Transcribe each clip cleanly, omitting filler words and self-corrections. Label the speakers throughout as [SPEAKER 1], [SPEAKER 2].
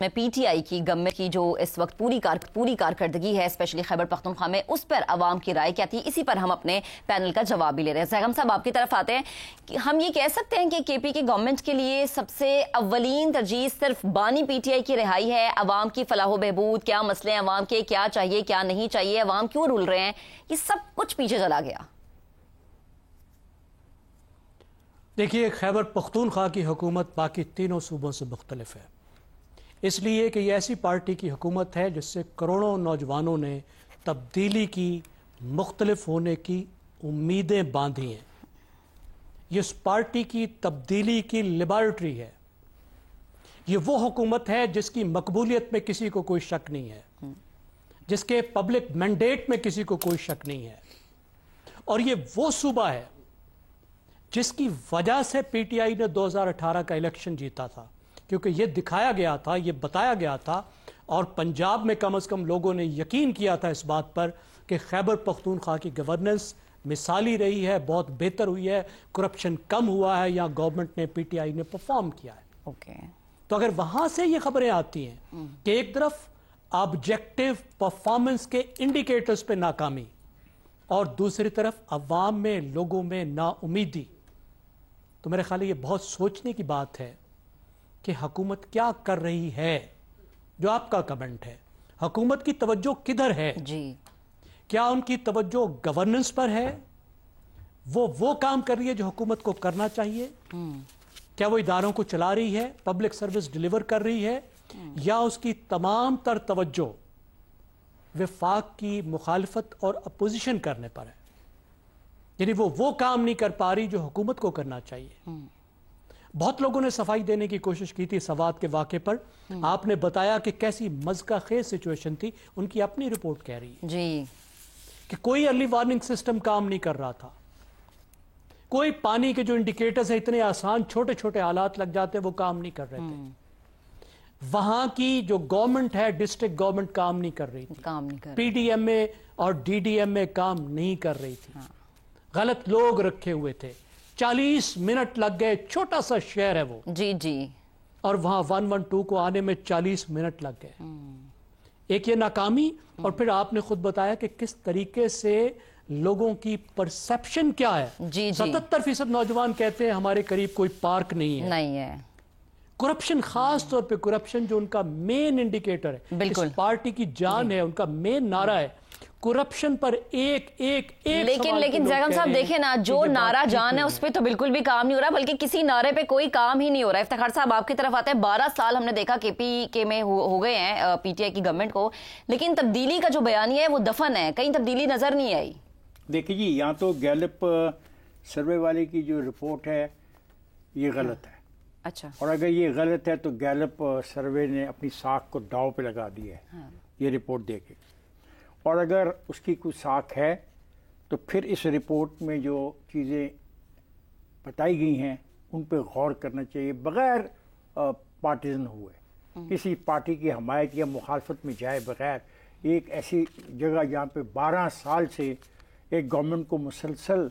[SPEAKER 1] میں P T I کی government کی جو اس وقت پوری کارکردگی ہے اسپیشلی خیبر پختونخوا میں، اس پر عوام کی رائے کیا تھی، اسی پر ہم اپنے پینل کا جواب بھی لے رہے ہیں۔ زیغم صاحب آپ کی طرف آتے ہیں کہ ہم یہ کہہ سکتے ہیں کہ کے پی کی گورنمنٹ کے لیے سب سے اولین ترجیح صرف بانی پی ٹی آئی کی رہائی ہے، عوام کی فلاح و بہبود، کیا مسئلے ہیں عوام کے، کیا چاہیے کیا نہیں چاہیے، عوام کیوں رول رہے ہیں، یہ سب کچھ پیچھے چلا گیا؟
[SPEAKER 2] دیکھیے، خیبر پختونخوا کی حکومت باقی تینوں صوبوں سے مختلف ہے، اس لیے کہ یہ ایسی پارٹی کی حکومت ہے جس سے کروڑوں نوجوانوں نے تبدیلی کی، مختلف ہونے کی امیدیں باندھی ہیں۔ یہ اس پارٹی کی تبدیلی کی لیبارٹری ہے۔ یہ وہ حکومت ہے جس کی مقبولیت میں کسی کو کوئی شک نہیں ہے، جس کے پبلک مینڈیٹ میں کسی کو کوئی شک نہیں ہے، اور یہ وہ صوبہ ہے جس کی وجہ سے پی ٹی آئی نے 2018 کا الیکشن جیتا تھا، کیونکہ یہ دکھایا گیا تھا، یہ بتایا گیا تھا، اور پنجاب میں کم از کم لوگوں نے یقین کیا تھا اس بات پر کہ خیبر پختونخوا کی گورننس مثالی رہی ہے، بہت بہتر ہوئی ہے، کرپشن کم ہوا ہے، یا گورنمنٹ نے پی ٹی آئی نے پرفارم کیا ہے۔ تو اگر وہاں سے یہ خبریں آتی ہیں کہ ایک طرف آبجیکٹو پرفارمنس کے انڈیکیٹرز پہ ناکامی اور دوسری طرف عوام میں، لوگوں میں نا امیدی، تو میرے خیال یہ بہت سوچنے کی بات ہے کہ حکومت کیا کر رہی ہے۔ جو آپ کا کمنٹ ہے، حکومت کی توجہ کدھر ہے؟
[SPEAKER 1] جی،
[SPEAKER 2] کیا ان کی توجہ گورننس پر ہے؟ وہ کام کر رہی ہے جو حکومت کو کرنا چاہیے؟ کیا وہ اداروں کو چلا رہی ہے، پبلک سروس ڈیلیور کر رہی ہے، یا اس کی تمام تر توجہ وفاق کی مخالفت اور اپوزیشن کرنے پر ہے؟ یعنی وہ کام نہیں کر پا رہی جو حکومت کو کرنا چاہیے۔ بہت لوگوں نے صفائی دینے کی کوشش کی تھی سوات کے واقعے پر، آپ نے بتایا کہ کیسی مذکہ خیز سچویشن تھی، ان کی اپنی رپورٹ کہہ رہی ہے
[SPEAKER 1] جی، کہ
[SPEAKER 2] کوئی ارلی وارننگ سسٹم کام نہیں کر رہا تھا، کوئی پانی کے جو انڈیکیٹرز ہیں اتنے آسان چھوٹے چھوٹے آلات لگ جاتے وہ کام نہیں کر رہے تھے، وہاں کی جو گورنمنٹ ہے ڈسٹرکٹ گورنمنٹ کام نہیں کر رہی تھی، پی ڈی ایم اے اور ڈی ڈی ایم اے کام نہیں کر رہی تھی، غلط لوگ رکھے ہوئے تھے، 40 منٹ لگ گئے، چھوٹا سا شہر ہے وہ،
[SPEAKER 1] جی،
[SPEAKER 2] اور وہاں 112 کو آنے میں 40 منٹ لگ گئے۔ ایک یہ ناکامی، اور پھر آپ نے خود بتایا کہ کس طریقے سے لوگوں کی پرسپشن کیا ہے۔ 77% نوجوان کہتے ہیں ہمارے قریب کوئی پارک نہیں ہے۔ کرپشن، خاص طور پہ کرپشن جو ان کا مین انڈیکیٹر ہے، اس پارٹی کی جان ہے، ان کا مین نعرہ ہے، کرپشن پر ایک
[SPEAKER 1] لیکن زیغم صاحب دیکھیں نا، جو نعرہ جان ہے اس پہ تو بالکل بھی کام نہیں ہو رہا، بلکہ کسی نعرے پہ کوئی کام ہی نہیں ہو رہا ہے۔ افتخار صاحب آپ کی طرف آتے ہیں، 12 سال ہم نے دیکھا کے پی کے میں ہو گئے ہیں پی ٹی آئی کی گورنمنٹ کو، لیکن تبدیلی کا جو بیانیہ ہے وہ دفن ہے، کہیں تبدیلی نظر نہیں آئی۔
[SPEAKER 3] دیکھیں جی، یہاں تو گیلپ سروے والے کی جو رپورٹ ہے یہ غلط ہے۔
[SPEAKER 1] اچھا،
[SPEAKER 3] اور اگر یہ غلط ہے تو گیلپ سروے نے اپنی ساکھ کو داؤ پہ لگا دی ہے یہ رپورٹ دے کے، اور اگر اس کی کوئی ساکھ ہے تو پھر اس رپورٹ میں جو چیزیں بتائی گئی ہیں ان پہ غور کرنا چاہیے، بغیر پارٹیزن ہوئے، کسی پارٹی کی حمایت یا مخالفت میں جائے بغیر۔ ایک ایسی جگہ جہاں پہ 12 سال سے ایک گورنمنٹ کو مسلسل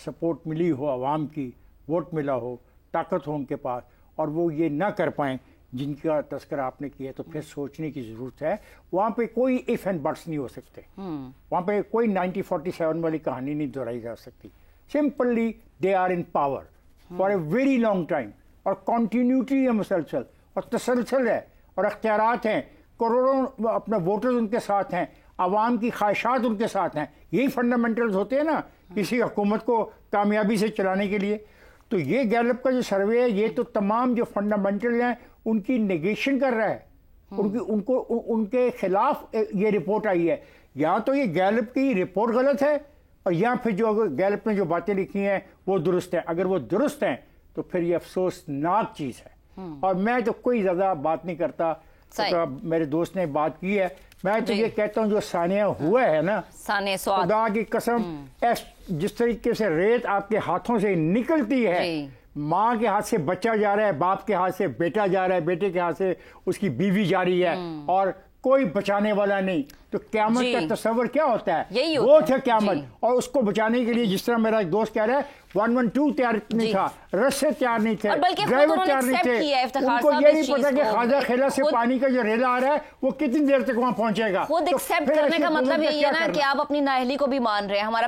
[SPEAKER 3] سپورٹ ملی ہو، عوام کی ووٹ ملا ہو، طاقت ہو ان کے پاس، اور وہ یہ نہ کر پائیں جن کا تذکرہ آپ نے کیا، تو پھر سوچنے کی ضرورت ہے۔ وہاں پہ کوئی ایف اینڈ بٹس نہیں ہو سکتے، وہاں پہ کوئی 1947 والی کہانی نہیں دہرائی جا سکتی۔ Simply they are in power for a very long time, اور کنٹینیوٹی ہے مسلسل، اور تسلسل ہے، اور اختیارات ہیں، کروڑوں اپنے ووٹرز ان کے ساتھ ہیں، عوام کی خواہشات ان کے ساتھ ہیں۔ یہی فنڈامنٹلز ہوتے ہیں نا کسی حکومت کو کامیابی سے چلانے کے لیے۔ تو یہ گیلپ کا جو سروے ہے یہ تو تمام جو فنڈامنٹل ہیں ان کی نیگیشن کر رہا ہے، ان کے خلاف یہ رپورٹ آئی ہے۔ یا تو یہ گیلپ کی رپورٹ غلط ہے، اور یا پھر جو گیلپ نے جو باتیں لکھی ہیں وہ درست ہیں۔ اگر وہ درست ہیں تو پھر یہ افسوسناک چیز ہے۔ اور میں تو کوئی زیادہ بات نہیں کرتا، میرے دوست نے بات کی ہے، میں تو یہ کہتا ہوں جو ثانیہ ہوا ہے نا، خدا کی قسم، جس طریقے سے ریت آپ کے ہاتھوں سے نکلتی ہے، ماں کے ہاتھ سے بچہ جا رہا ہے، باپ کے ہاتھ سے بیٹا جا رہا ہے، بیٹے کے ہاتھ سے اس کی بیوی جا رہی ہے، اور کوئی بچانے والا نہیں. تو قیامت کا تصور کیا ہوتا ہے؟ وہ تھا قیامت. اور اس کو بچانے کے لیے جس طرح میرا ایک دوست کہہ رہا ہے 112 تیار نہیں تھا, رسے تیار نہیں تھے, ڈرائیور تیار نہیں تھے. ان کو یہ نہیں پتا کہ خواجہ خیلا سے پانی کا جو ریلا آ رہا ہے وہ کتنی دیر تک وہاں پہنچے گا.
[SPEAKER 1] خود ایکسپٹ کرنے کا مطلب یہی ہے نا کہ آپ اپنی نااہلی کو بھی مان رہے ہیں. ہمارا